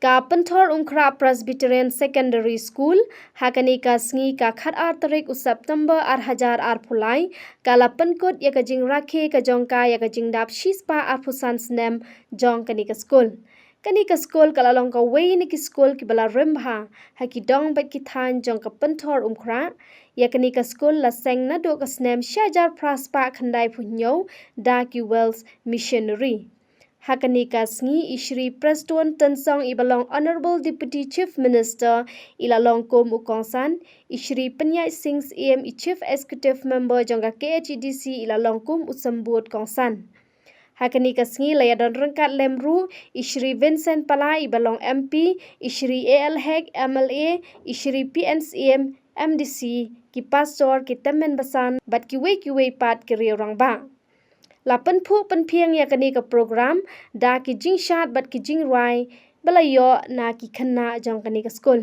ka penthor umkra Presbyterian Secondary School hakani ka sngi ka khat ar tarik u September ar hajar ar phulai kala penkut ya ka jing rakhe ka jong ka ya ka jing dap shispa ar phusan snem jong kani ka school kala long ka wei ni ki school ki bala rimbha haki dong bat ki than jong ka penthor umkra ya kani ka school la seng na do ka snem shajar praspa khandai phunyo da ki wells missionary hakani ka sngi Ishri Preston Tensong ibalong Honorable Deputy Chief Minister ilalong kom ukongsan Ishri Penyai Sings EM Chief Executive Member jongka KHDC ilalong kom usambut kongsan hakani ka sngi layadon rengkat lemru Ishri Vincent Pala ibalong MP Ishri AL Hek MLA Ishri PNCM MDC ki pastor ki temen basan bat ki wei pat ki riorang ba la penphu penpiang ya kani ka program da ki jing shat bat ki jing rai balayo na ki khanna jong kani ka school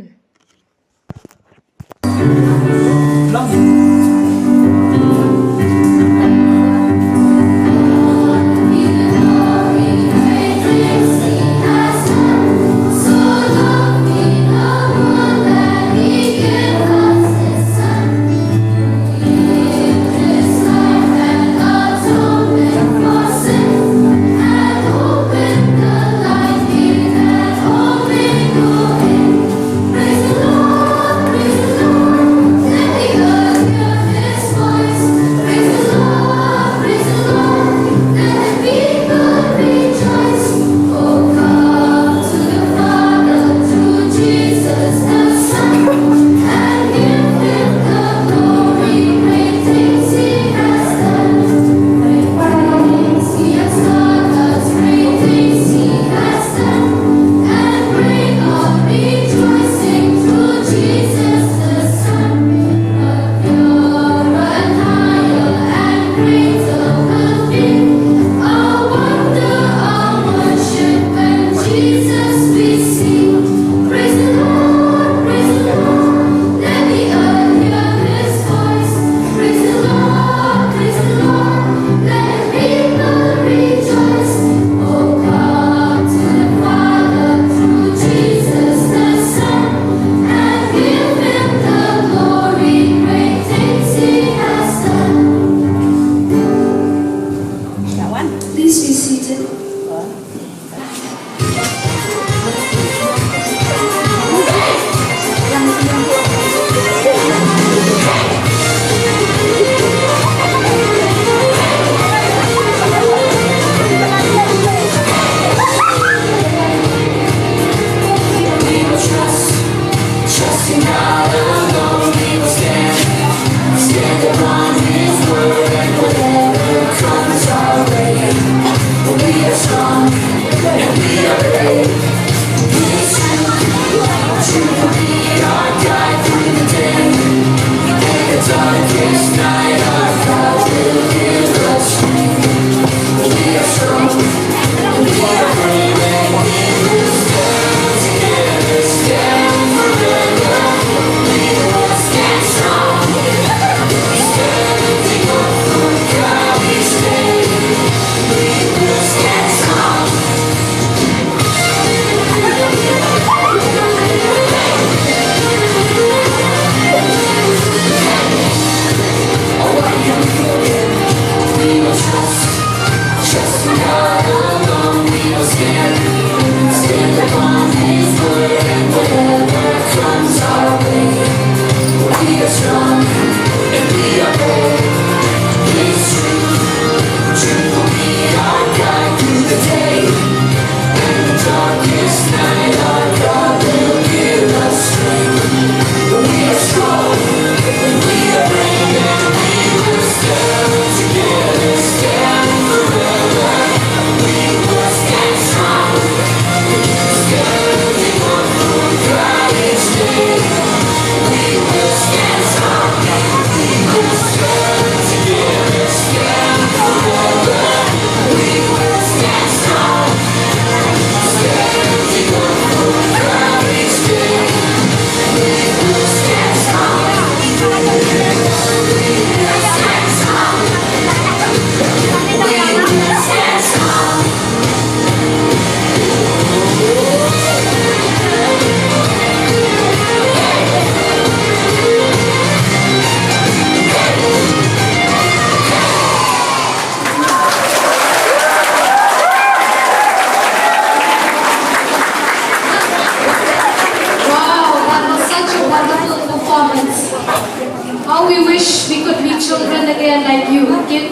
How we wish we could be children again like you,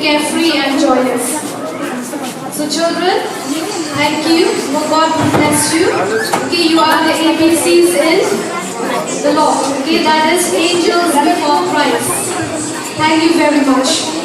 carefree and joyous. So children, thank you. God bless you. Okay, you are the ABCs in the law. Okay, that is angels before Christ. Thank you very much.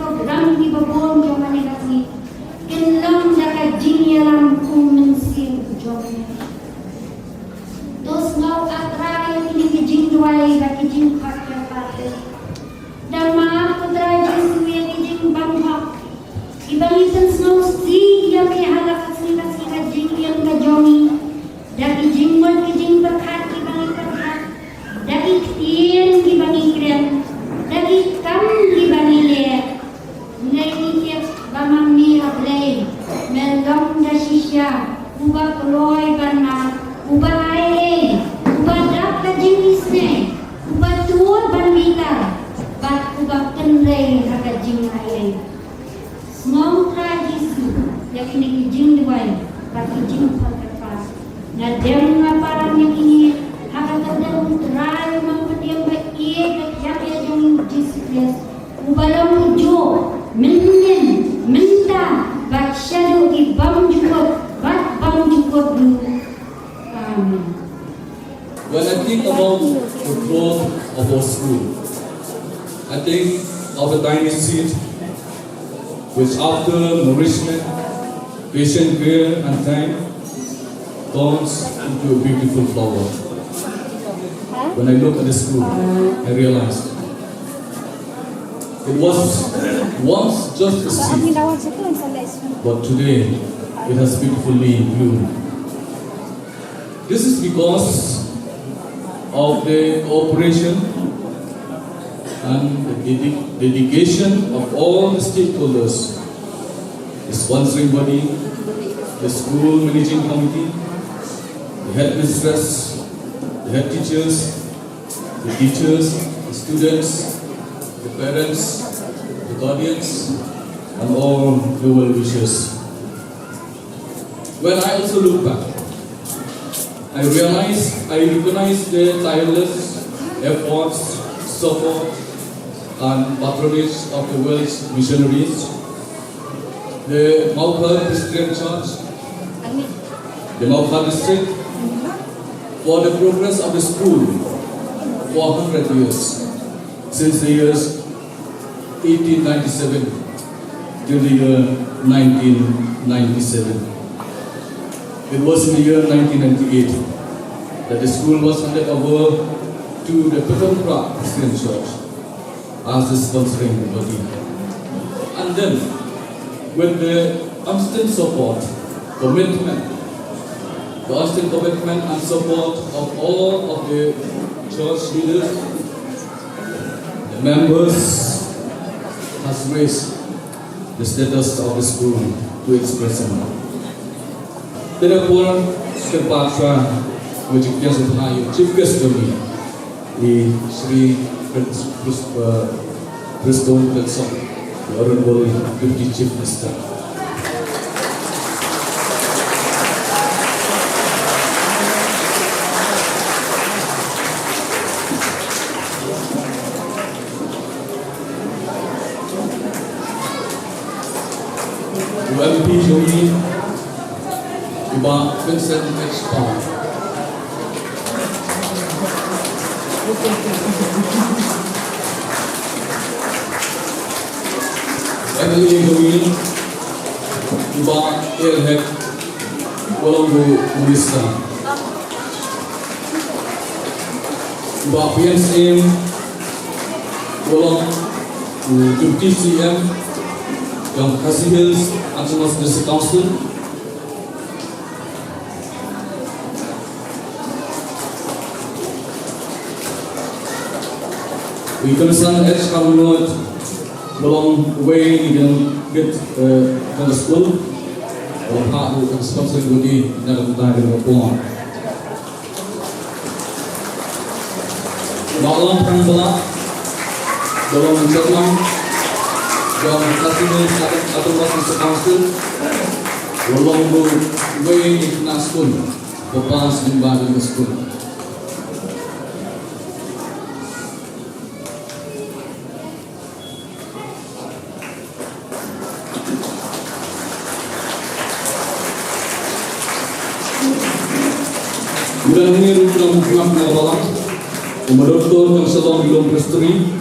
Program di babon yang mana kasih, kenal bakten rei haka jing ai ngom tradisi yakini jing diwai bagi jing pakapa na dem na parang yakini haka kadang trai mangpetiang ba iye yakya jong disiplin ubalam jo menen menta bak shadow di bam jukot bat bam jukot du amen. When I think about the growth of our school, I think of a tiny seed which after nourishment, patient care and time turns into a beautiful flower. When I look at the school, I realized it was once just a seed, but today it has beautifully bloomed. This is because of the cooperation and the dedication of all the stakeholders, the sponsoring body, the school managing committee, the headmistress, the head teachers, the students, the parents, the guardians, and all the well-wishers. When I also look back, I recognize the tireless efforts, support, and patronage of the world's missionaries, the Maukha Christian Church, the Maukha district, for the progress of the school for 100 years, since the years 1897 to the year 1997. It was in the year 1998 that the school was handed over to the Petampra Christian Church as the sponsoring body. And then, with the constant support, commitment and support of all of the church leaders, the members has raised the status of the school to its present. Therefore, terpaksa wajibnya sebagai chief guest kami di Sri Preston Pelson, the Honorable Deputy Chief Minister. UMP Joey Iba Vincent H. Paul. Emily Joey Iba Airhead Colombo Murista. Iba PNCM Colombo Deputy CM yang Khasi Hills Autonomous District Council. We concern H. Harunot belong away and get from the school or how to sponsor body dalam tayang report. Malam panggilan dalam mencerna yang hasilnya atau masih council belong away in the school lepas kembali ke school. Bulan ini rupiah mukiam pengawalan, umedoktor yang sedang belum presteri.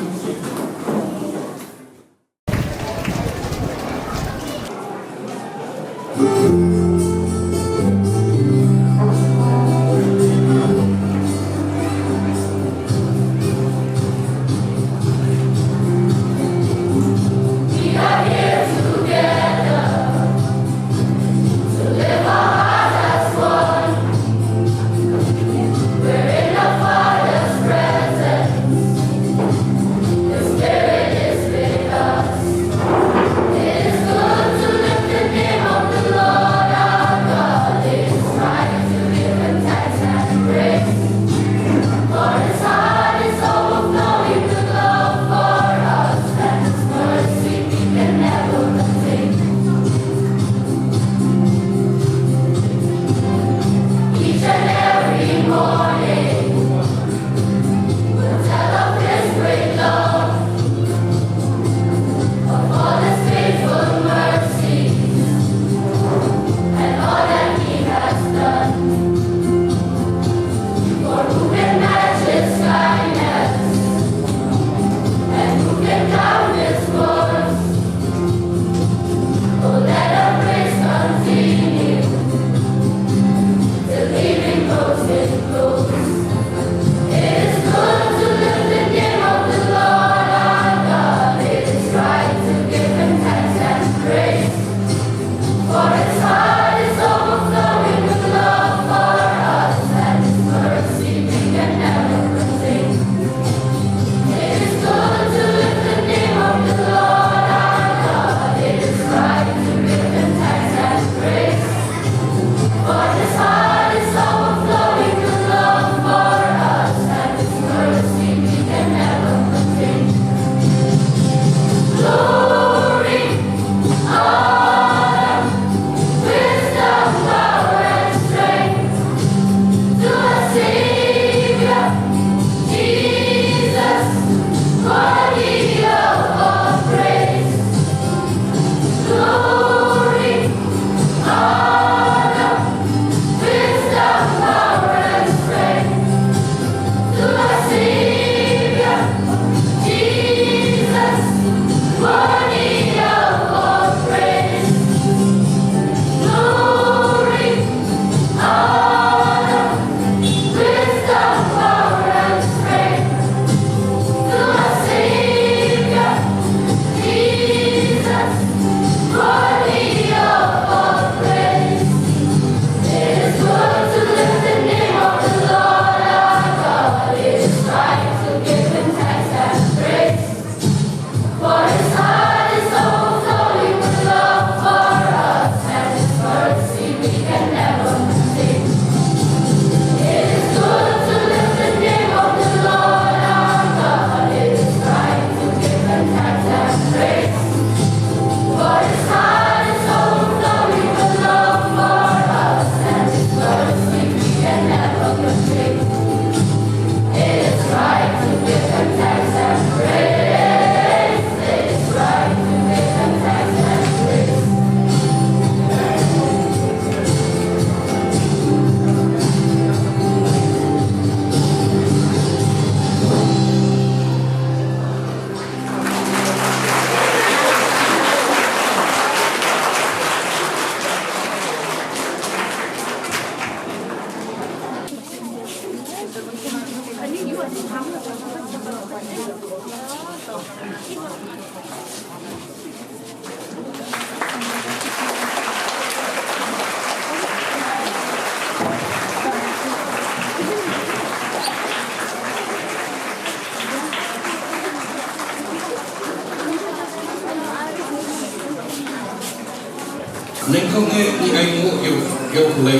nên không nghe những anh ngộ yêu lấy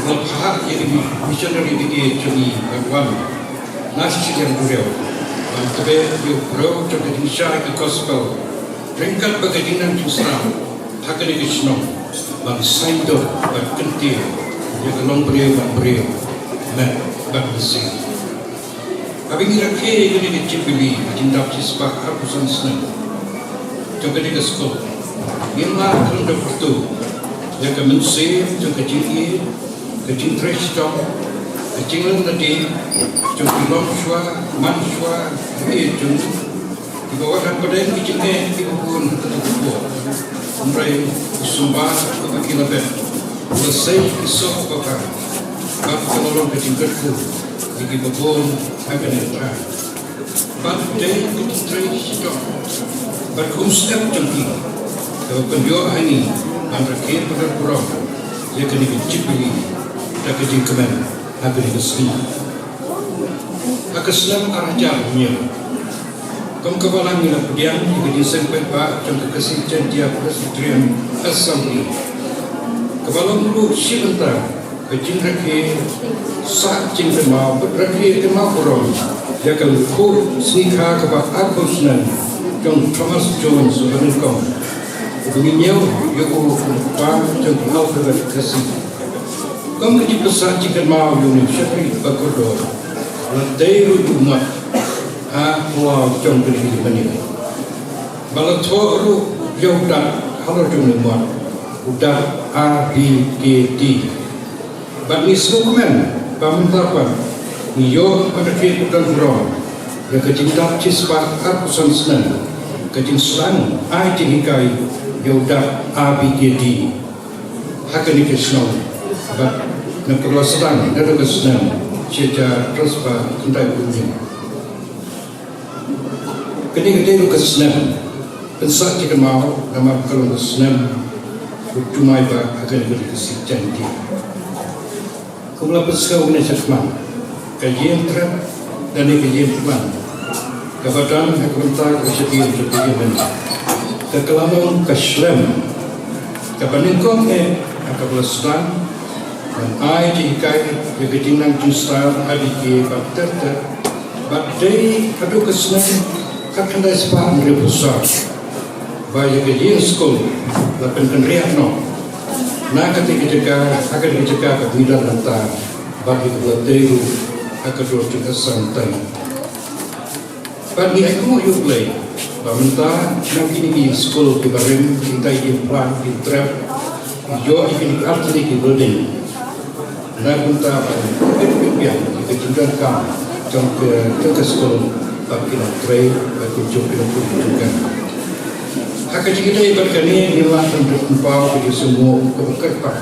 một hát những missionary đi cho đi quan nasi yang beliau dan tebe yêu pro cho cái tin share cái gospel ringkat bagaimana Islam hak ini Krishna dan saido dan kentir yang long beliau dan bangsa kami kira ini dicipili cinta cispa hapusan senang cho cái gospel yang akan dapat yang kami save cho cái chính trace trong cái chính lần tadi trong cái long xóa man xóa cái chúng thì có các vấn đề cái chính này cái buồn cái buồn hôm nay sumba cái kia là về là xây cái số các kalau cái chính kết cụ thì cái buồn hay cái này ra bắt đấy cái chính trace trong bắt không step trong kia kalau penjual ini antara kita dan kurang dia kena dicipili tak kejengkeman habis kesini Islam arajarnya kamu kepala ni lah pediam jika disempat pak contoh kesihatan dia presbyterian assembly kepala mulu sebentar kejeng rakyat saat jeng mau rakyat mau kurang dia kalau kur sihah kepada Augustan trong Thomas Jones sebenarnya kau begini yo pa trong hal kasih kamu di pesan jika mau Indonesia berkodok lantai rumah wow trong kehidupan ini balat toru yo dah halau trong rumah udah ABGD bagi dokumen pementapan yo pada kehidupan orang yang kecinta cispa hapusan senang kecintaan aja hikai Yoda ABGD hak ini Krishna but nak Sedang ada kesenang sejak terus pak kentai bunyi kini kesenang pensak jika mau nama kalau kesenang cuma pak akan berkesih janji kumula pesau ini sekman kajian terap dan kajian teman kepadang hakumentar kesedia mana kekelaman Islam kepaningkong akabla Sedang dan ai jikai kegejinan Israel adiki bakterta badai adu kesnan kakanda sepa merebusar baya kejin skol lapen kenriak no na ketika akan dijaga kebidan antar bagi kebelateu akador juga santai bagi aku yuk play pemerintah yang kini di sekolah di bareng kita di plan di trap yo ini arti di building dan pemerintah yang kita tinggalkan trong ke sekolah bagi nak tray bagi joki juga hak kita ibaratkan ini adalah untuk empau bagi semua kebetulan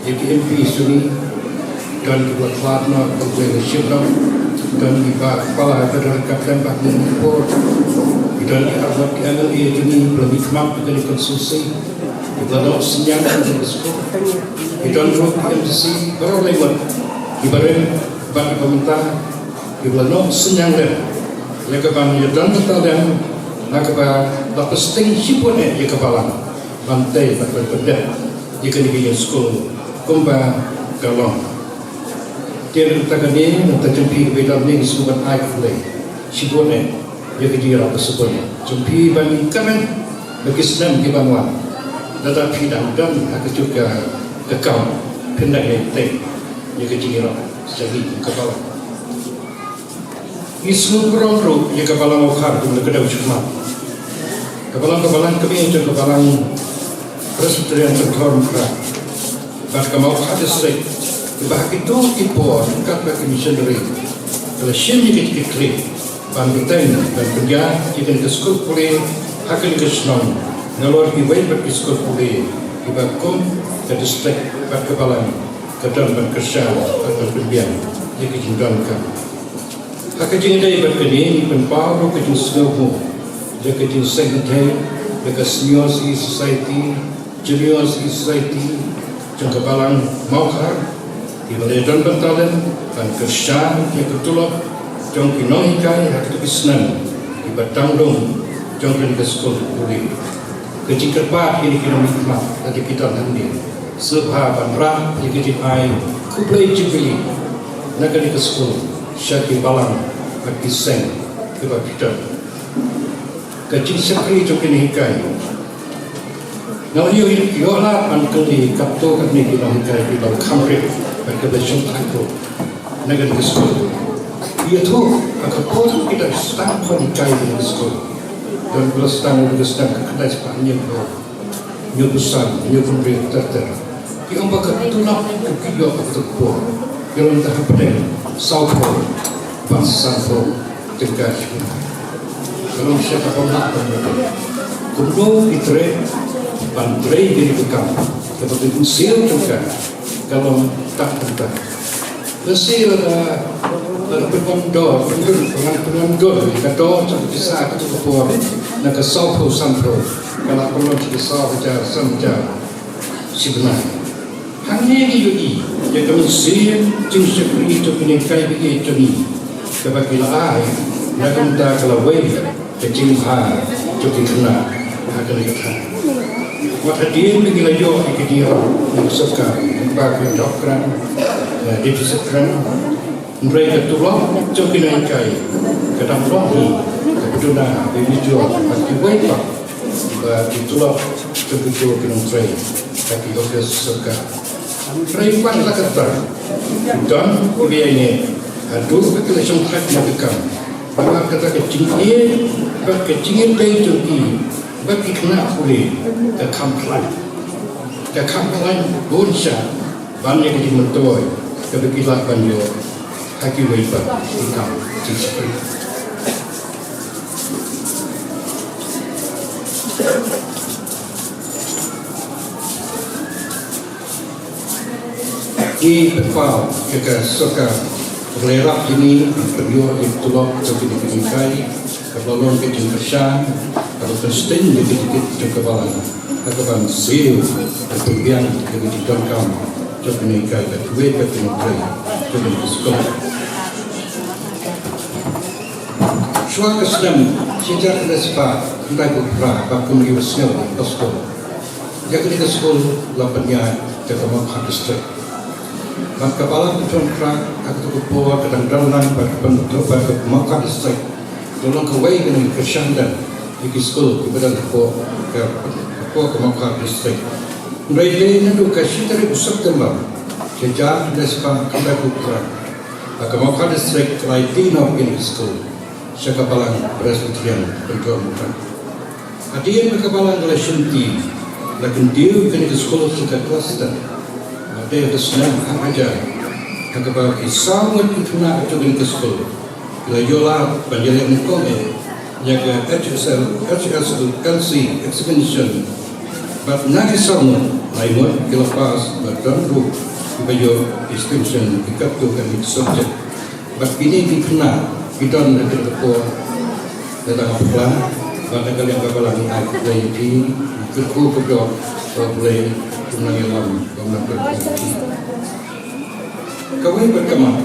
jadi MP sini dan kebuat partner kebuat syurga dan kepala adalah kapten Pak Menko dan diharap dianggap ia ini lebih kemampu dari konsulsi kita nak senyap dari sekolah kita nak MC baru lewat ibarat bagi pemerintah kita nak senyap dan kebanyakan dan kita dan nakaba lepas tinggi sipun ya kepala bantai pada benda jika di sekolah kumba galon tiada takkan nanti jumpi bedam ni semua air fulai sipun ya kira apa sebabnya jumpi bagi kamen bagi senam di bangwa tetapi dan aku juga kekal kena yang ya kira jadi kepala Ismu kurang ya kepala mawar tu nak kedai cuma kepala kami itu kepala presbyterian terhormat pada kemau hadis sering bahkan itu impor kat bagi missionary kalau sini kita klik pandutan dan kerja kita ke sekolah boleh akan ke senang ngalor ibai bagi sekolah boleh ibakum ke distrik pada kepala kedal dan kerja atau kerjaan yang kita jalankan hak kejadian dari berkini penpau kejadian semua jaga jin secretary, jaga senior society, junior society, jaga balang maukar, di balai dan bentalan, dan kerjaan yang ketulak, jang kinohikai hak kepisnan, di batang dong, jang ke sekolah boleh. Kecil kerpat ini kita mikmat, tadi kita nanti. Sebab banrah yang kita ai, kuplai cipili, nak ke sekolah, syaki balang, bagi sen, kita kita. Kecil sekali jang kinohikai. Now you lah angkali kapto kan ni kinohikai di dalam kamera, bagi besok aku, nak ke sekolah. Ia tu, aku pun kita start kinohikai di sekolah. Dan belestang ke kedai sepanjang nyobusan, nyobun terter. Di ombak ketulak kekiyo ketepur. Yang entah pedeng, saupo, basapo, tegas. Kalau siapa orang kuno itre, bantre diri bekam. Seperti usil juga. Kalau tak tentu. Usil ada pemandor, penganggol, kado satu kisah itu kepuar, nak kesaupo sampro, kalau perlu kisah bicara samjar, sebenarnya. Hanya ini yang kami siap jenis itu peningkai begitu ni, kebagilah ay, nak minta kalau way, kecil hal, jadi kena, akan ikat. Waktu dia mengira yo ikhtiar, yang suka, bagi dokteran, dipisahkan. Mereka tolong cokinan kai, kadang rohi, kebetulan begitu, pasti wajib, ditolong cokinan tray, kaki ofis suka. Tray pun tak ketar, dan biayanya, aduh kekelesong hak mereka, bahwa kata kecingin, kecingin dari Turki, bagi kena boleh, kekampulan bonsa, banyak di mentoy, kebetulan banyak. Haki waipa ikam cikri. Di pepau kita suka lerak ini berbiar ditolak jadi dikai kalau ke jengkesan kalau tersten jadi jengkebalan akan sel berbiang jadi dijangkau jadi dikai dan waipa dikai jadi sekolah. Suaka sedang sejak ada sebab kita berperah bakal mengurusnya di sekolah. Jadi di sekolah lapanya kita makan distrik. Maka kepala tuan kerang atau kepuah kadang-kadang bagi penutup bagi makan distrik. Dalam kawai dengan kesandan di sekolah kepada kepuah makan distrik. Mereka itu kasih dari September sejak ada sebab kita berperah. Maka makan distrik telah dinam di sekolah. Sekabalan Presbyterian Bentuan Bukan. Hadiah kekabalan adalah syenti, lakin dia kena ke sekolah suka Kristen. Dia bersenang ajar, kekabalan sangat berkenaan dengan ke sekolah. Bila yola penjelasan kami, jaga HSLC expansion, but nanti sama, lainnya kelepas berdandu, ibayo expansion ikat tu kami subjek. But ini dikenal. Kita nak terpukul datang apa? Banyak kali yang kapalan boleh di berkumpul boleh menang alam banyak berkumpul. Kawin berkemah.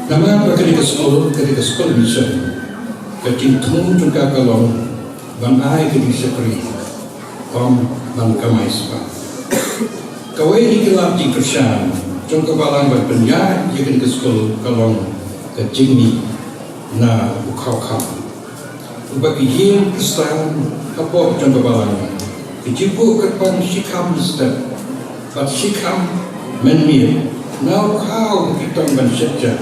Nama ketika sekolah bisa kecintaan juga kalau banai ketika sekali ban kamai sebab. Kawin dikelap di kerjaan. Trong kabalan berpenjara, ia kena ke sekolah kalau ke Jimmy na ukau-kau. Bagi ia kesan apa trong kabalan. Kejibu kerpan sikam step, but sikam menmir. Na ukau kita menseja.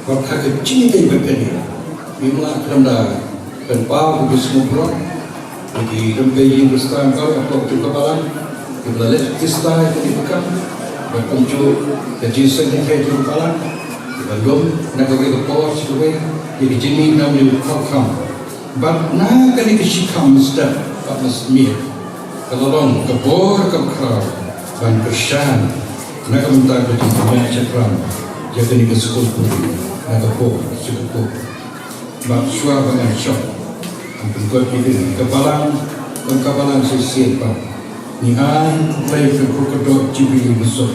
Waktu ke Jimmy dia berpenjara. Bila kerana kenapa bagi semua orang, jadi rempein kesan kau apa trong kabalan. Bila lihat kisah itu dibuka. Berkunjung ke jiseng yang saya jumpa belum nak pergi ke bawah sesuai jadi jenis nama dia kau but nak kali kesikam mesti tak mesti kalau orang ke bawah ke kau dan bersan nak minta ke dunia cakram jadi ke sekolah nak ke bawah cukup baksua dengan syok. Angkut pilih kepalang sesiapa. Ni an play kedok cibili besok.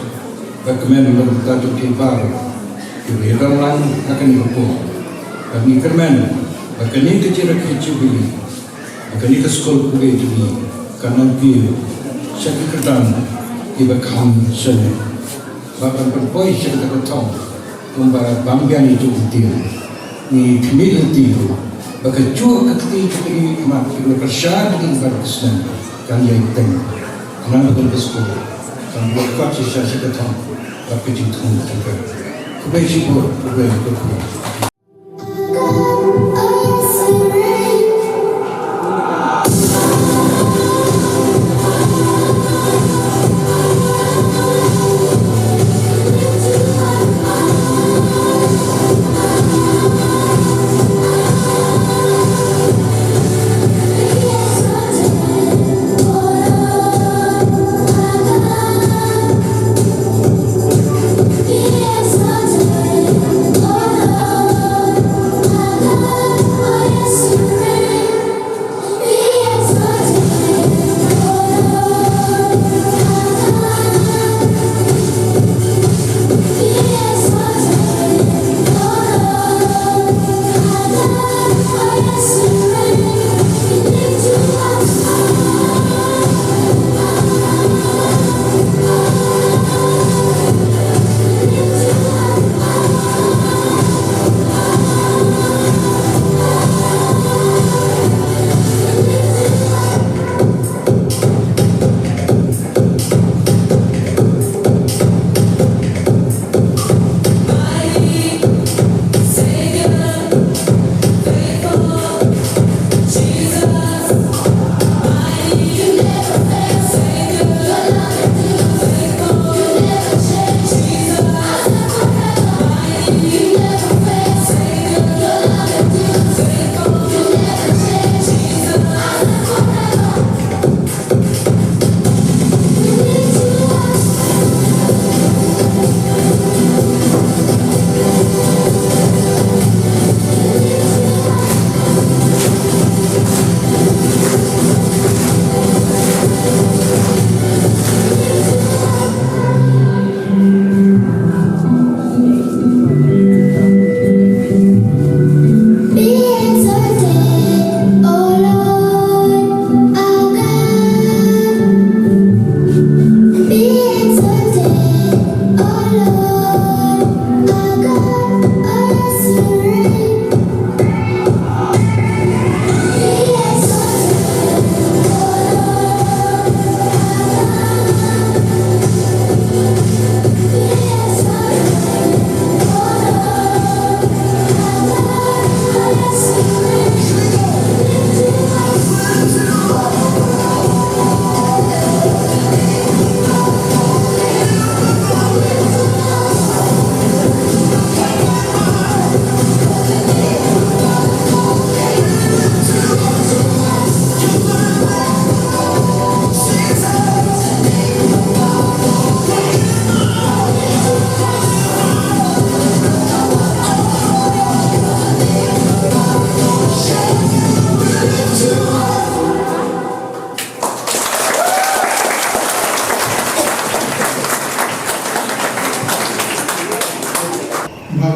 Bagaimana bertatu kibar. Kiriran akan berpuluh. Kami kerman. Bagaimana kejirak cibili. Bagaimana ke sekolah kuliah cibili. Karena dia syakir kedang iba kam sene. Bahkan berpoi syakir ketong. Kumba bangbian itu dia. Ni kemil itu. Bagi cua ketika mak kita bersyarat dengan Islam kan yang penting. Kenapa bersekolah? Kan buat sisa ketang. Tapi cinta kita. Kubai sibuk, kubai berkuah.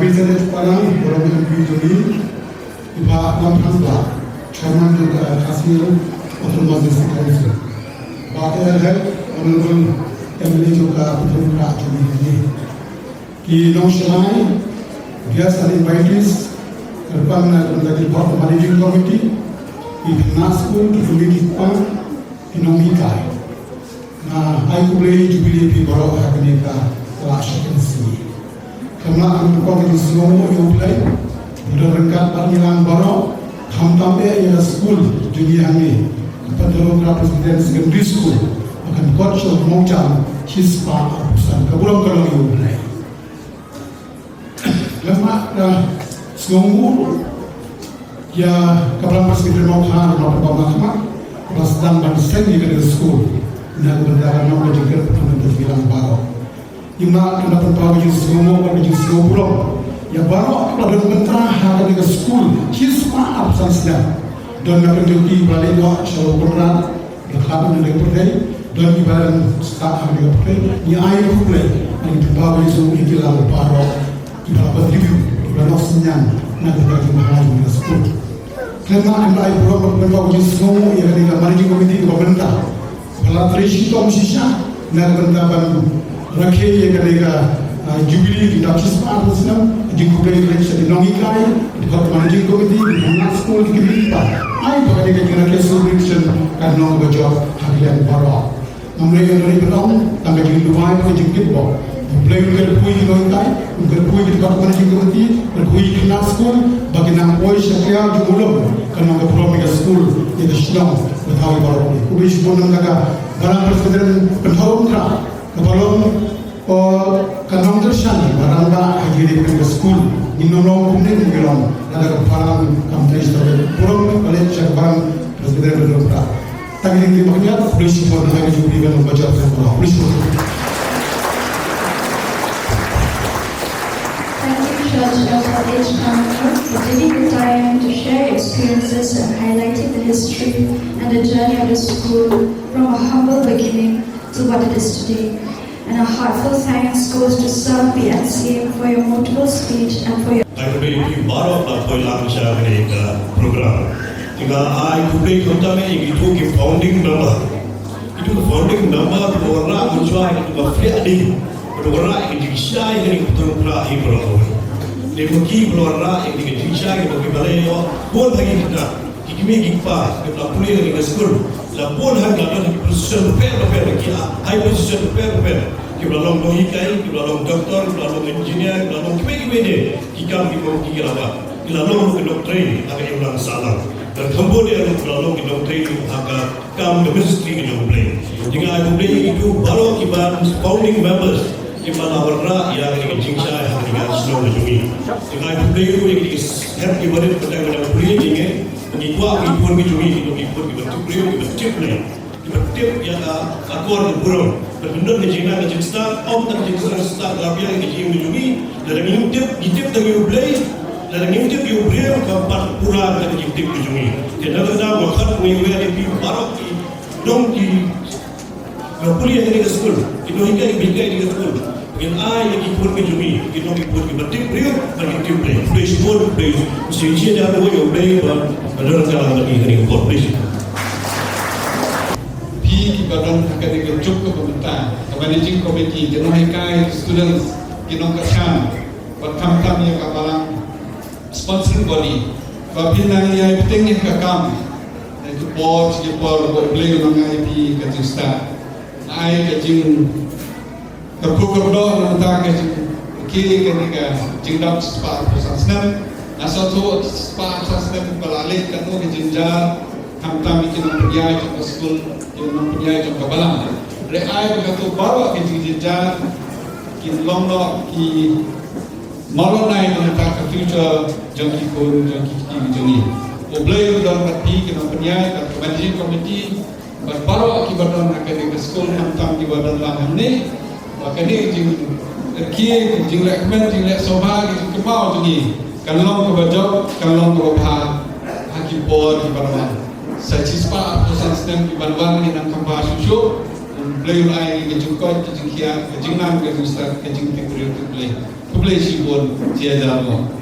Representative Padang, Honorable Joli, Iba Lamhanda, Chairman of the Kashmir Autonomous District Council. बात यह है honourable MLA जो का प्रथम राष्ट्रपति है कि नौशलाएं guests and invitees terpang dari board managing committee Ignasku Committee Pan Inomikai na ai kulei jubilee pi baro hakneka rasyatan sini karena angkau itu semua diuplai sudah rengkat panggilan baro khamtambe ya school dunia ini Padahal Presiden Secondary School akan kocok mocam hispa apusan kebulang kalau diuplai lemak dah sungguh ya kapan pas kita mau kan mau berbahagia pas dan bangsa di school nak berdarah nama juga pernah berbilang baro ima kena perbaiki semua pada justru belum ya baru pada mentah hari ke school hispa absen sedang dan nak pergi balik doa selalu berat berkabung dengan pergi dan ibarat start hari ke pergi ni air pulai yang terbawa itu ikilah baru ibarat berdiri ibarat senyum nak terjadi mahal dengan school kerana anda air pulau berbawa semua yang ada managing committee di pemerintah kalau terisi tom sisa nak berdapat rakyat yang ada Jubilee di dalam sistem Islam, jika election di Nongikai, di Kota Managing Committee, di Anak School di Kibiripa, ay bagaimana kita nak celebration karena berjawab harian baru. Mereka dari berang, tambah jadi Dubai, pergi jengkit bawah. Mulai berpui di Nongikai, berpui di Kota Managing Committee, berpui di Anak School, bagaimana boy syariah jumlah karena berprogram school di Islam bertahu baru. Kubis pun nak barang presiden bertahu kerana kalau kanong tersani barang ba hajiri ke school inolong kumne ngilong ada barang kampai sebagai pulang oleh cek barang presiden berdoa tadi ini maknanya polisi pun ada juga dengan membaca semua polisi. Thank you, Judge L.H. Kammer, for taking the time to share experiences and highlighting the history and the journey of the school from a humble beginning to what it is today. And a heartfelt thanks goes to Sir PNC for your motivational speech and for your Aku baru nak pulang saya ini program. Jika aku pergi kota ini itu ke founding member. Itu founding member orang menjual itu free orang yang digisai ini betul betul ibarat. Lepas orang yang digisai itu kembali pun bagi kita. Kami kita kita pulih dengan school. Lapun harga dan position repair kita high position repair kita long dohikai kita long doktor kita long engineer kita long kemana kita kita apa kita long doktorin agak yang orang salah dan kemudian kita long doktorin agak kam ministry kita boleh jika aku boleh itu baru kita founding members kita lawarra yang ini jingsa yang dengan slow lagi jika aku boleh itu ini help kita pada boleh ini Ikwa ikut bijumi ikut bertukar bercip ni bertip yang akor burung berbenda kejina kejista om tak kejista start lapia kejim bijumi dalam intip tadi ublay dalam intip ublay keempat pura tadi intip bijumi kita dah waktu minggu ini baru dong di kuliah di sekolah itu hingga di sekolah Mungkin yang ikut bijumi kita ikut bertip beliau bertip beliau beliau semua beliau sehingga dia ada yang beliau ada jalan lagi dari ikut beliau. Pi badan akademik cukup pemerintah, managing committee, jenayah students, kinong kerjaan, berkam-kam yang kapalang sponsor body, babinang yang pentingnya kakam, itu board, beliau mengenai pi kejista, ai kejing Kerpukar nanti kiri ketika jingdap sepat pusasnem, asal tu sepat pusasnem beralih kanu ke jinjar, hamtam bikin mempunyai contoh school, yang mempunyai contoh balang. Reai berkata bawa ke jinjar, kin longlo ki malonai nanti ke future jangki pun jangki jongi. Oblay dalam berarti kita mempunyai ke managing committee, berbawa akibat dalam akademik school hamtam di badan lang ni. Makanya jing recommend jing soba jing kemau jing kalau kau berjob kalau kau bah hakim board di bawah saya cispa perusahaan sistem di bawah ni nak kembali susu beliau lagi kejungkot kejung kiat kejung nam kejung start kejung teknologi beliau si board tiada mo.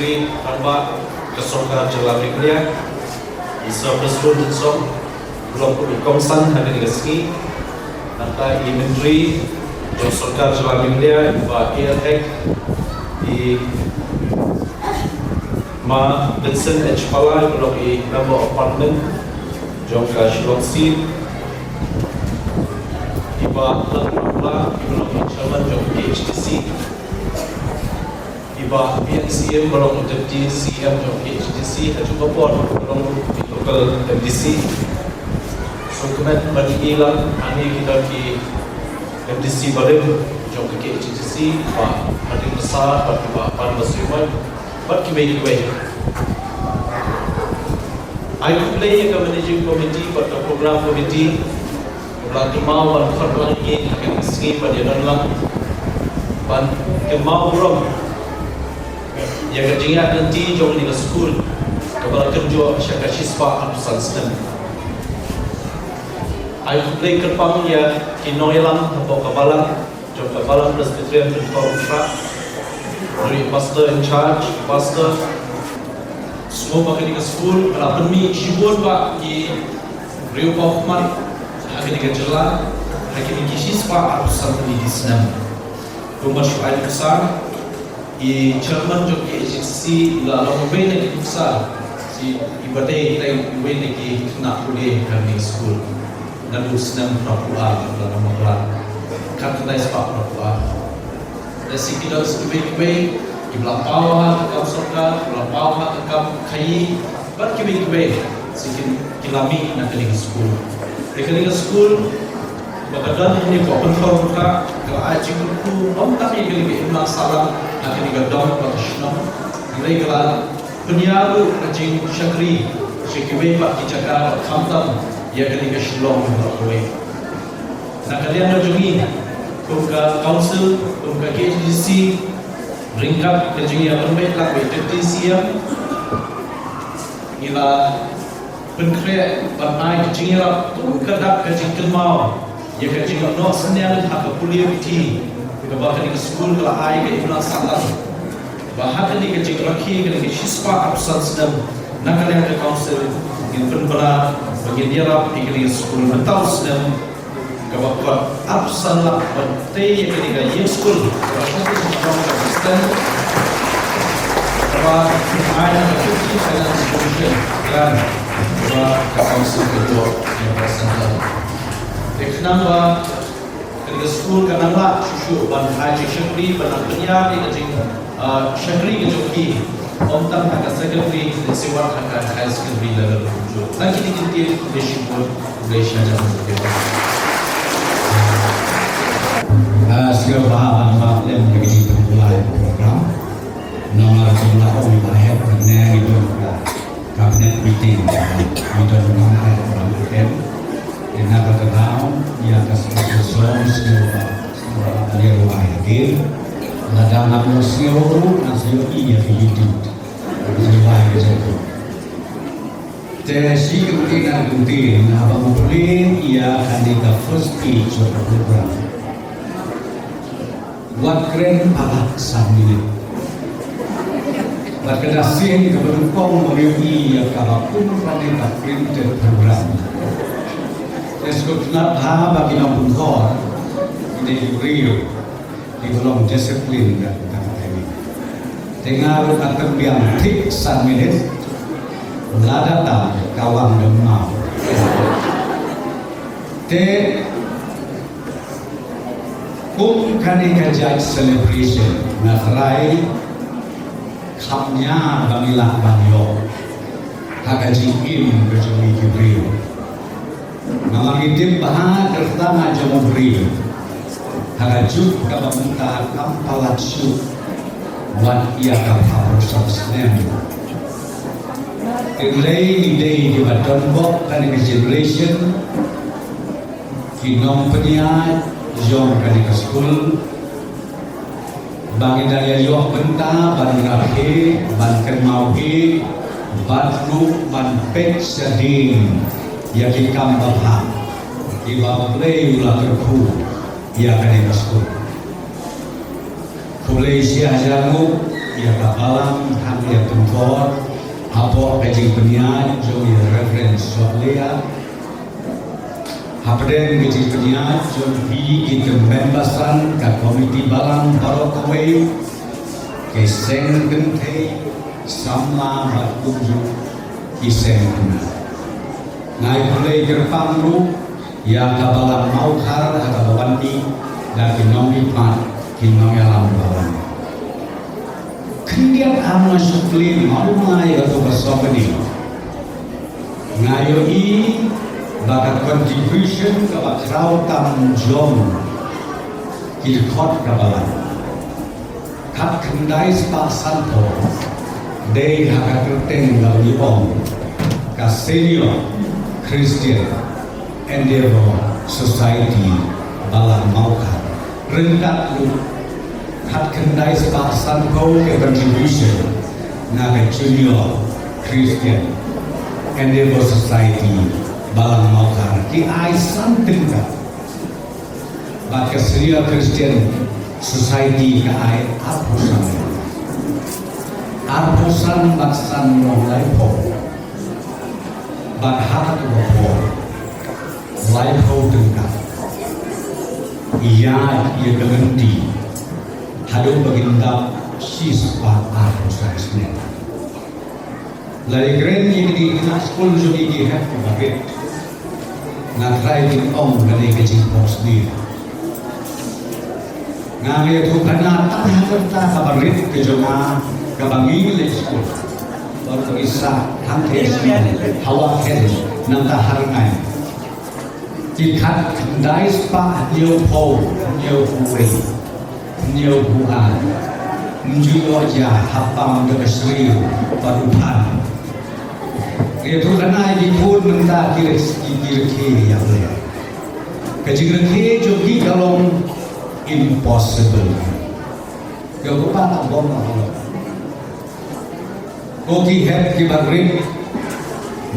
Sri tanpa kesorka Jalan Negeri Isa Presiden Song Blok Komsan Hadir Ski Nata Menteri Kesorka Jalan Negeri Ba Airtek di Ma Vincent H. Palai Blok Number Apartment Jongka Shillong Seed Iba Lamla Blok Chairman Jong HTC Iba PNCM Blok Deputy CM Jong HTC Haju Kapor Blok Local MDC Sukumet Bani Ilang Ani kita di MDC Barim Jong HTC Ba Hadir Besar Ba Pan Basriman Ba Kibai I could play a managing committee but the program committee Bulan Kemau dan Kepala ini akan segi pada dalam Ban Kemau Burung yang kerjanya nanti jauh di sekolah Kepala Kerja Syakar Siswa Anusan Sistem I play kerpang ya Kinoilang atau Kabalang jauh Kabalang Presbyterian Reform dari Pastor in charge Pastor semua pakai di sekolah kalau penmi shibun pak di Rio Kaufman akan dikerjakan akan dikisiswa arusan di Senam. Rumah syuaib besar, di Chairman juga agensi dalam mobil yang besar, si ibadah kita mobil yang nak boleh kami sekolah. Nalu Senam Papua dalam mobil, kata sebab Papua. Dan si kita sebaik-baik di belakang tekam serta, belakang tekam kayi, berkibai-kibai, si kilami nak kali sekolah. Dekat sekolah, bagaimana ini kau pentol muka, kalau aji kuku, om tak ini kali imam salam, nak ini gadam pada senam. Mulai kalau penyaru aji syakri, syakri pak dijaga kamtam, ia kali ke Shillong berkuai. Nak kalian berjungi, kumka council, kumka KHDC, ringkap kerjanya berbaik lah, Deputy CM, ila penkreat banai kecingnya tu kadang kecing kelmau ya kecing no senang hak kuliah biti kebahkan di sekolah kalau ai ke ibnu salat bahkan di kecing rakhi ke di siswa absen sedang nak kalian ke council in penbara bagi dia rap di sekolah mentau sedang kebahkan absen lah penting ya ke di sekolah satu sekolah Kristen apa ai nak cuci dalam sekolah dan council kedua yang berasal dari nama dari sekolah kenapa susu ban haji syakri ban penyiar di kecing syakri kejoki om tam hak secretary di sewa hak high secondary level tujuh lagi di dishipur Malaysia jalan sekitar segala bahan maklum begitu mulai program nomor jumlah orang bahaya kerana itu Cabinet meeting untuk mengambil program dengan berkenaan yang keseluruhan semua dia hadir dalam nama seluruh nasib ia hidup sesuai begitu. Tesi kepentingan penting apa mungkin ia akan di first stage of program. What keren alat sambil berkedasin keberukong mereka yang kalapun pada printed program. Esoknya dah bagi nampun kor ini Rio di dalam disiplin dan teknik. Dengar kata yang tik 1 minit, lada tak kawan demam. Te kum kani kajak celebration nakrai kamnya bamilah banyo hagajin berjumi Jibril nama hidup bahan pertama Jibril hagajuk kapamunta kampalat syuk buat ia kapal subsnem ilai idei di badan bok kani celebration kinong penyiat jom kani ke school bagi daya yuak benta ban rahe ban kermauhi ban lu ban pek seding ya kikam babha di bablei ulah terku ya kani ke school kulai sia jamu ia kabalang hanya tengkor apa kajing peniat jom ia reference soalia Hapden kajing peniat jom hi kita membasan ka komiti balang parokawai keseng gentei sama batkuju kiseng kena ngai mulai gerpang lu ya kabalang maukar hakabawanti dan kinongi pat kinongi alam bawan kendiat ama suklin malumai atau bersopeni ngayo ini bakat contribution kepada kerautan jom kidkot kabalang kat kendai sepak santo day hakat terteng bagi om ka senior Christian Endeavor Society balang maukar rendat lu kat kendai sepak santo ke contribution naga junior Christian Endeavor Society balang maukar ki ai santin ka baka senior Christian Society ka ai arpusan baksan nong laipo bak hakat wapo laipo tengkap ia berhenti hadu bagindap siswa arpusan senen lai keren yang di sekolah jadi dihat kebabit nak raih om dari kecil pos ni ngalir tu karena tak harta kabarit kejonga kabangi le sekolah baru isa hantai hawa ken nang taharangai dikat kendai spa nyo po nyo huwe nyo buan njulo ja hapam de sri parupan itu karena dipun menda kiri yang le kejigran ke jogi kalau impossible kau tak bom Allah koki het ki bagrin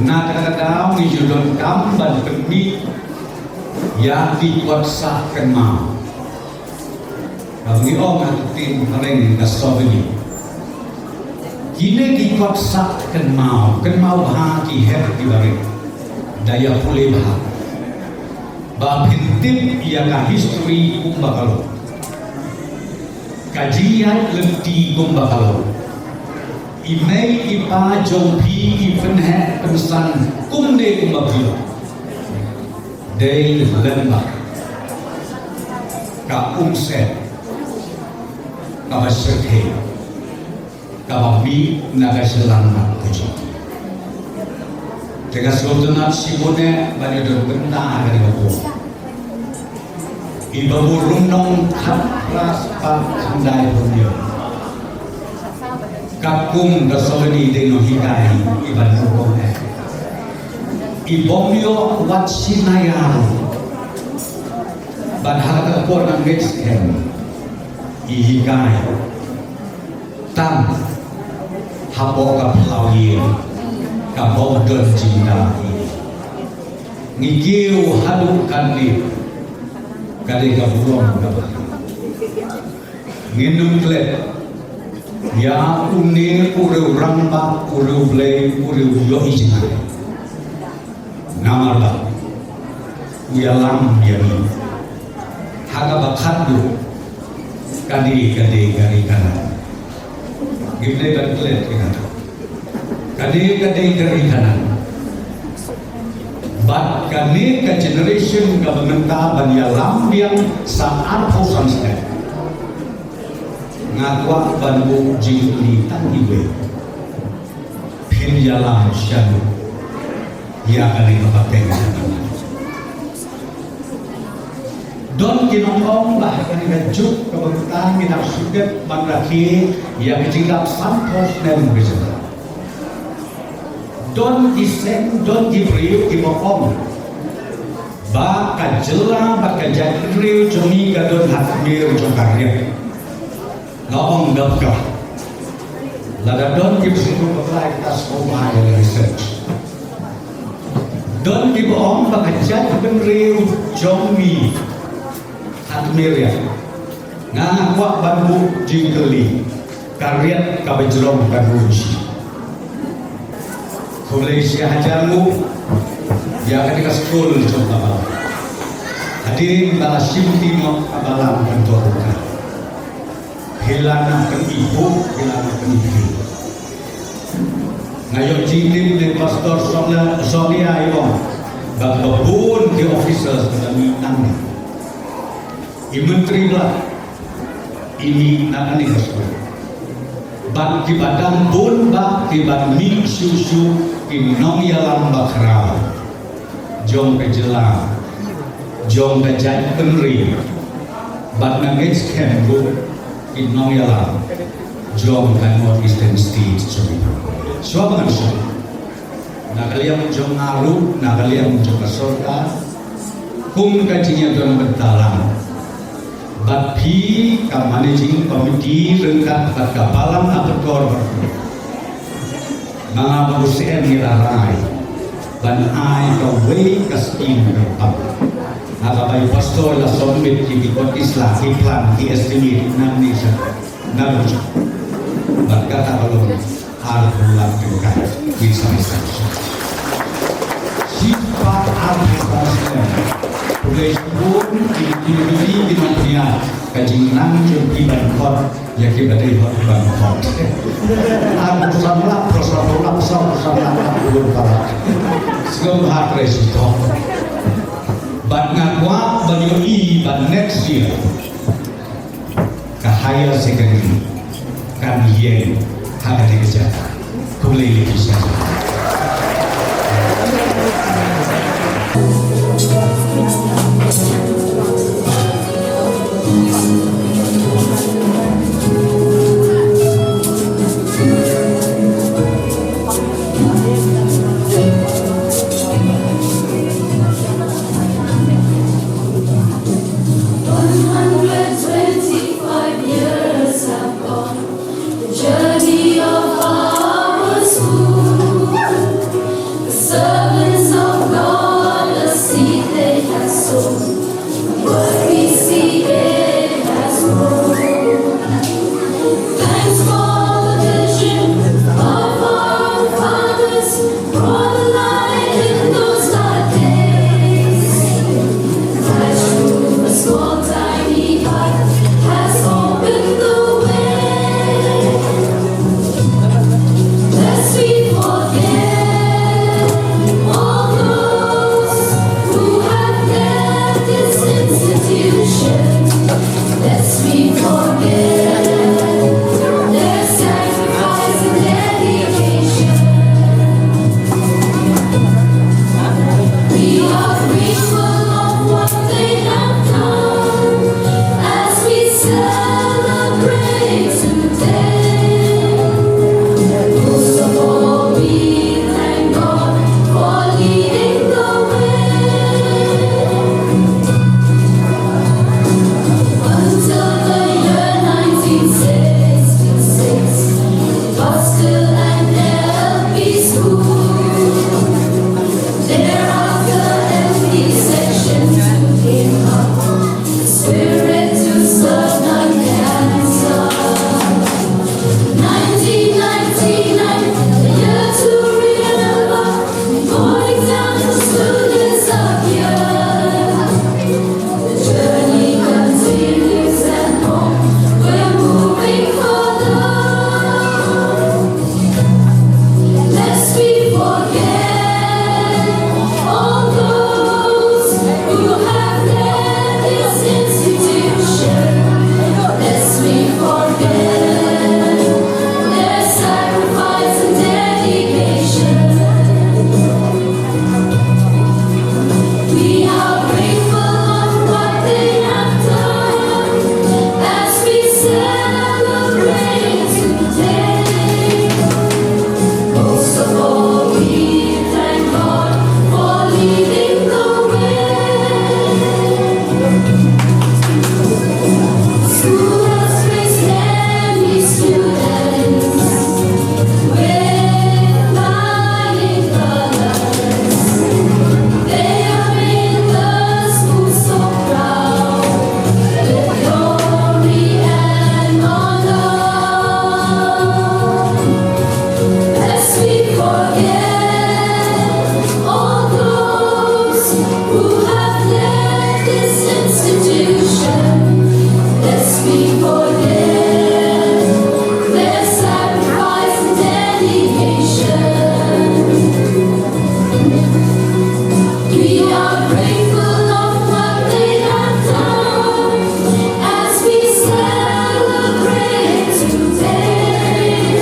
na kadang ni judon kam ban permi ya di WhatsApp kenma kami orang tin paling kasoveni kini di WhatsApp kenma bah ki het ki bagrin daya pulih bah babintip ia ka history kumbakalo kajian lenti kumbakalo email ipa jompi ipenhe pesan kumde kumbakilo day lembak ka umset ka basyake ka babi naga selamat kejoti tegas lotunat sibune bani don benda dari babu iba burung nong kapras pak kandai punya kakum dasoni deno hikai iban hukum ibomyo wat sinayang ban harga por nang gesem ihikai tam hapo kaplawi kabau don cinta ngigiu hadu kandi kali kabulong kabah nginum klet ya unir ureu ramba ureu blei ureu yo ijina namarba uyalam yami haga bakadu kadi gari kanan gimle klet kata kadi gari kanan but kami ke generation governmenta bania lambiang saat hausan sted ngakwa banbu jingli tangiwe pin yalam syadu ya kali kapateng don kinongong bahkan ngajuk kebentaan minap sudet mandraki yang kecilap santos dan bersama don diseng don diberiu dimokong baka jela baka jadriu jomi gadon hakmir jokarya ngomong dapka lada don diberiu beklai tas omah yang research don dibohong baka jadriu jomi hakmir ya ngangwak bambu jingkeli Kariat kabejrong karuji. Malaysia hajarmu dia ketika sekolah coba. Hadirin bala simti no abalam kantorka. Hilana kan ibu, hilana kan ibu. Ngayon jitin ni Pastor Sonia Iwang bababun di officers kami nang menteri lah ini nak ni sekolah. Bak kibadam bun bak kibad mi susu kinong yalam bakra jom kejelang jom kejai penri bak nangis kembu kinong yalam jom kan North Eastern State suaban so nakaliam jom ngaru nakaliam jom kasorta kum kajinya don bentalang but P ka managing committee rengkat kat kapalang apekor mga manusia nilaray ban ay ka way kastin kapag nakabay pastor la somit kibikot isla kiplan ki-estimate ng nisa nalujo bat katakalong al-hulang tingkay isa-isa sipa al-hulang Pulai pun ini dimana kajian jumpiban kot ya kita dari ban kot. Aku samlah prosolah samlah belum kalah. Segala hal resiko. Ban ngakwa banyu i ban next year. Kahaya secondary kan yen haga kerja. Pulai lebih saja. Journey of our soul. forget all those who have led this institution, lest we forget their sacrifice and dedication. We are grateful of what they have done as we celebrate today.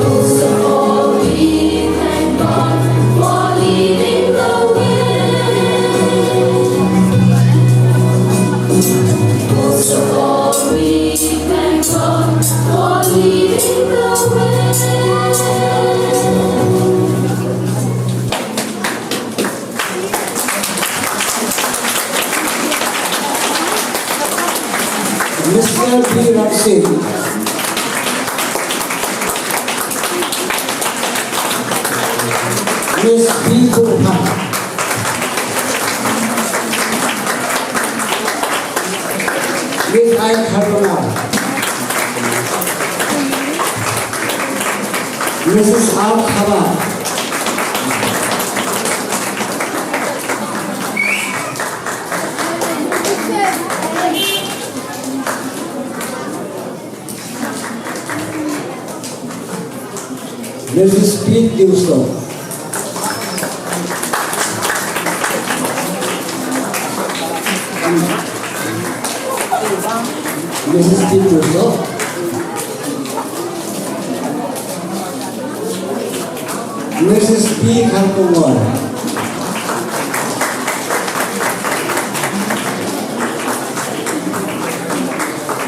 Most of all, we thank God for leading the way. Most of all, we thank God for leading the way. Mr. B. Raksin. Miss B. Kurhan. Miss I. Haruna. Mrs. R. Khabar. Mrs. Pete Dilson. Mrs. Pete Dilson. Mrs. P. Karkumar.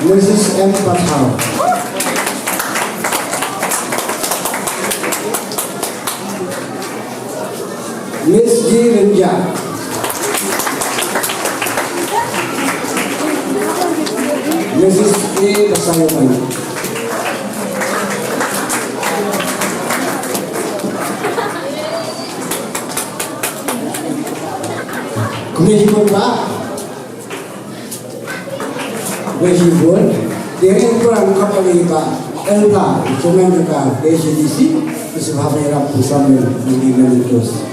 Mrs. M. Pathau. Miss G. Rinja. Mrs. A. Basayaman. Kumihipon Pak. Kumihipon. Dengan kurang kapal Pak. Elta. Cuma mereka ACDC. Sebab mereka bersama dengan terus.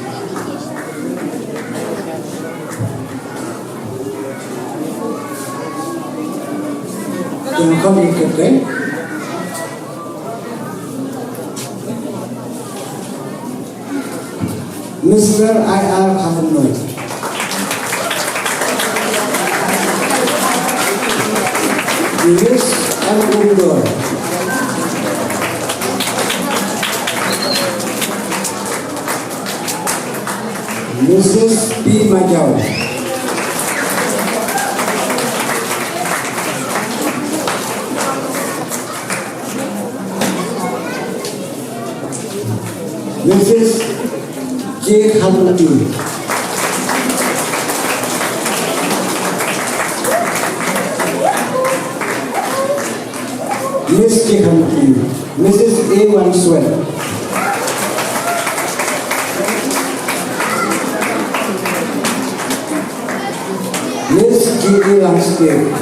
Yang kami ikutkan Mr. I.R. Khafanoi. Miss M. Undor. Mrs. P. Majau. Mrs. J. Khanuti. Miss J. Khanuti. Mrs. A. Wanswell. Miss G. E. Langsdale.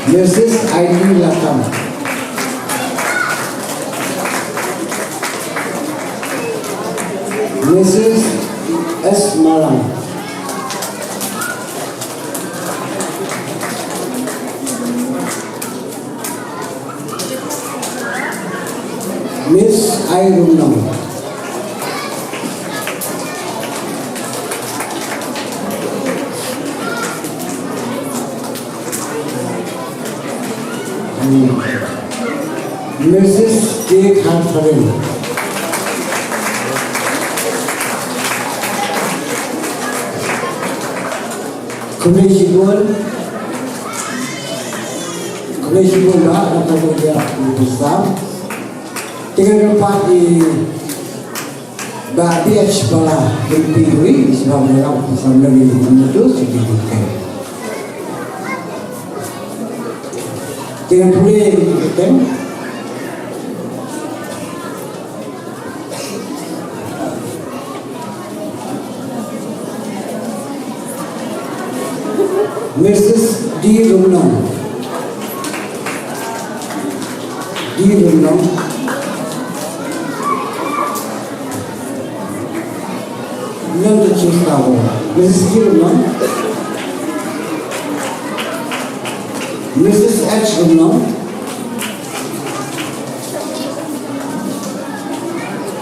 Mrs. Aini Latam. Mrs. S. Malang. Miss I. Rumnam. Mrs. J. Khanfarin. Komisi Bola atau Bola Besar dengan tempat di BH Bala Bintui sebab mereka bersama dengan itu sedikit. Dengan boleh kita Mrs. D. Rumnong. D. Rumnong. None to choose now. Mrs. D. Rumnong. Mrs. H. Rumnong.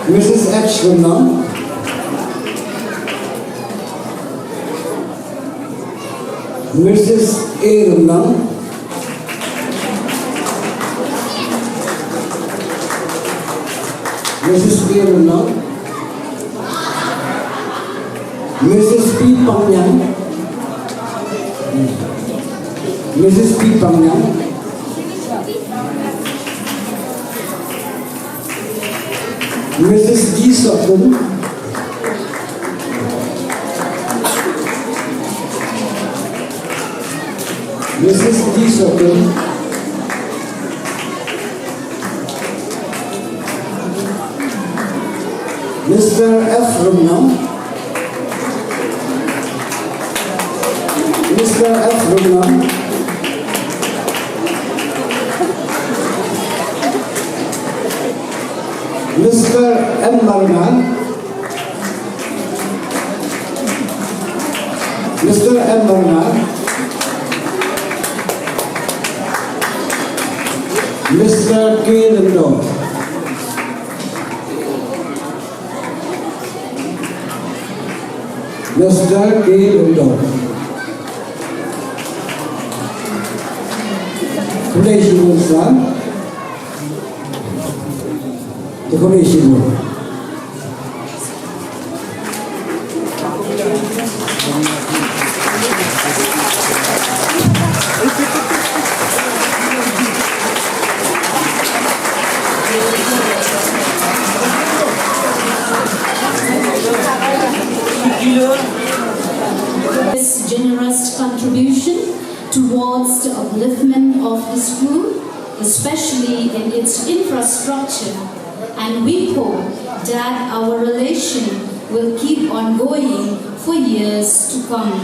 Mrs. H. Rumnong. Mrs. A. Rumnong. Mrs. B. Rumnong. Mrs. P. Pangyang. Mrs. P. Pangyang. Mrs. G. Sokun. Mrs. D. Sokun. Mr. F. Rumnong. Mr. F. Rumnong. Mr. M. Margan. Mr. M. Margan. Mr. K. Lindo. Mr. K. Lindo. Collation sir. The collation room. This generous contribution towards the upliftment of the school, especially in its infrastructure, and we hope that our relation will keep on going for years to come.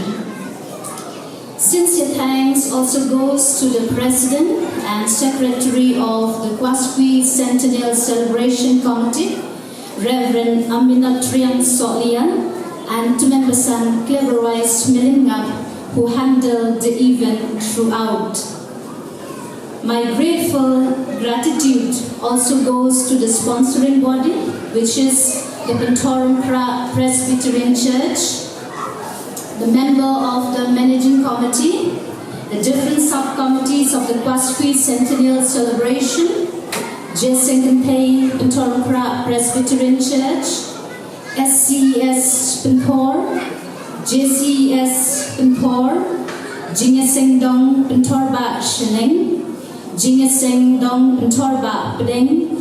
Sincere thanks also goes to the President and Secretary of the Kwaskwee Centennial Celebration Committee, Reverend Aminatrian Solian, and to Membersan Cleverwise Millingap, who handled the event throughout. My grateful gratitude also goes to the sponsoring body, which is the Pantorum Presbyterian Church, the member of the managing committee, the different subcommittees of the Kwaskwee Centennial Celebration, Jesengantay Pantorum Presbyterian Church, SCES Pampor, JCES Pampor, Jingaseng Dong Pantorba Sheneng, Jingaseng Dong Pantorba Pedeng,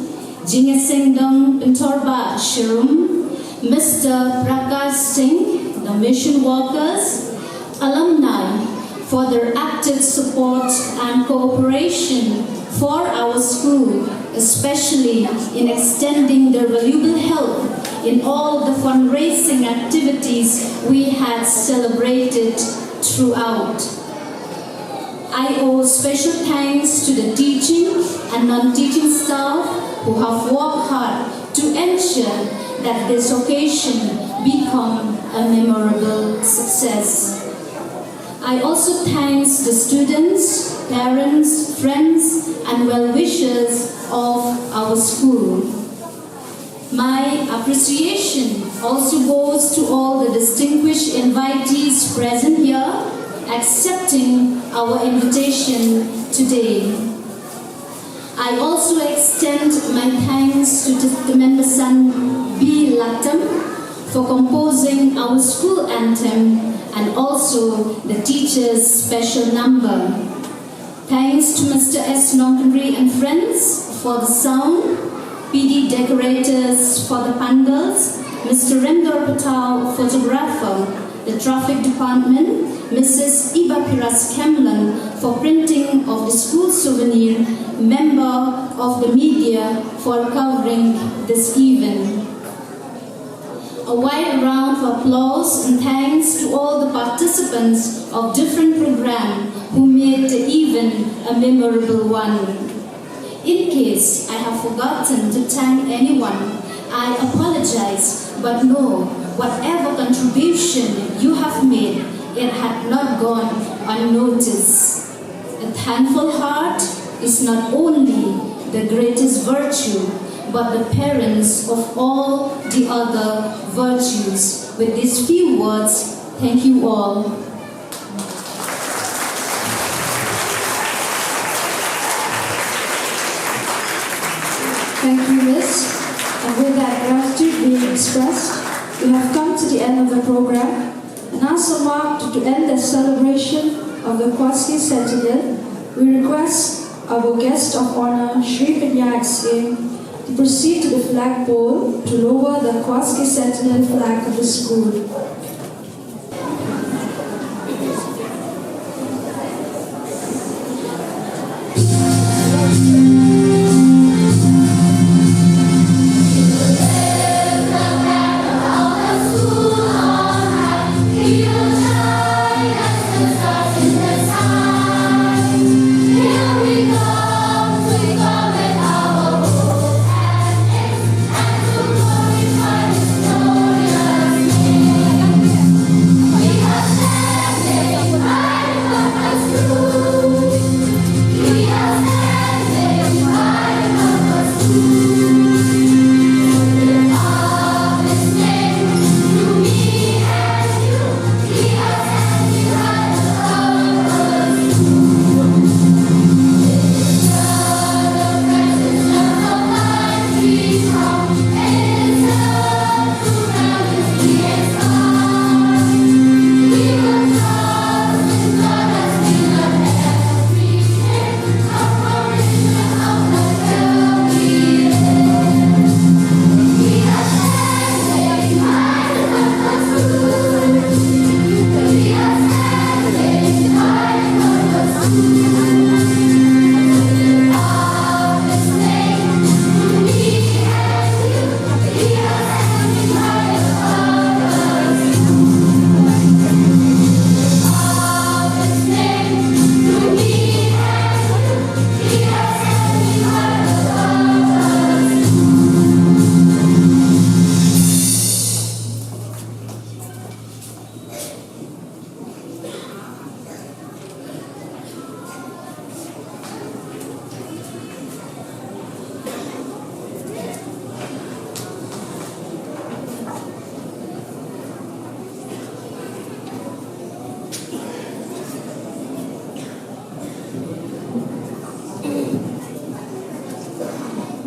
Jingaseng Dong Pantorba Shirum, Mr. Prakash Singh, the mission workers, alumni for their active support and cooperation for our school, especially in extending their valuable help in all the fundraising activities we had celebrated throughout. I owe special thanks to the teaching and non-teaching staff who have worked hard to ensure that this occasion become a memorable success. I also thank the students, parents, friends, and well-wishers of our school. My appreciation also goes to all the distinguished invitees present here, accepting our invitation today. I also extend my thanks to the Membersan B. Latam for composing our school anthem and also the teacher's special number. Thanks to Mr. S. Nongkandri and friends for the sound, PD decorators for the pandals, Mr. Rendor Patel, photographer, the traffic department, Mrs. Iba Piras Kemlan for printing of the school souvenir, member of the media for covering this event. A wide round of applause and thanks to all the participants of different programs program who made the event a memorable one. In case I have forgotten to thank anyone, I apologize, but know whatever contribution you have made, it had not gone unnoticed. A thankful heart is not only the greatest virtue, but the parents of all the other virtues. With these few words, thank you all. Thank you, Miss. And with that gratitude being expressed, we have come to the end of the program. And also marked to end the celebration of the Kwaski Centennial, we request our guest of honor, Shri Pinyak Singh, to proceed to the flagpole to lower the Kwaski Centennial flag of the school.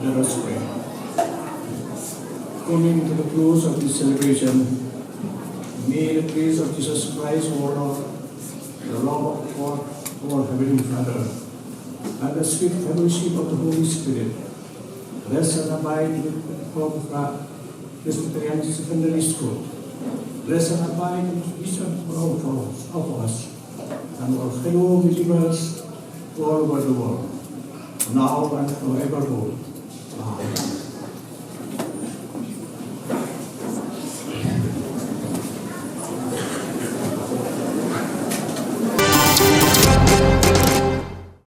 Let us pray. Coming to the close of this celebration, may the grace of Jesus Christ, our Lord, the love of God, our Heavenly Father, and the sweet fellowship of the Holy Spirit rest and abide with the Prophet Presbyterian Secondary School. Rest and abide with each and all of us and our fellow believers all over the world, now and forevermore. Amen.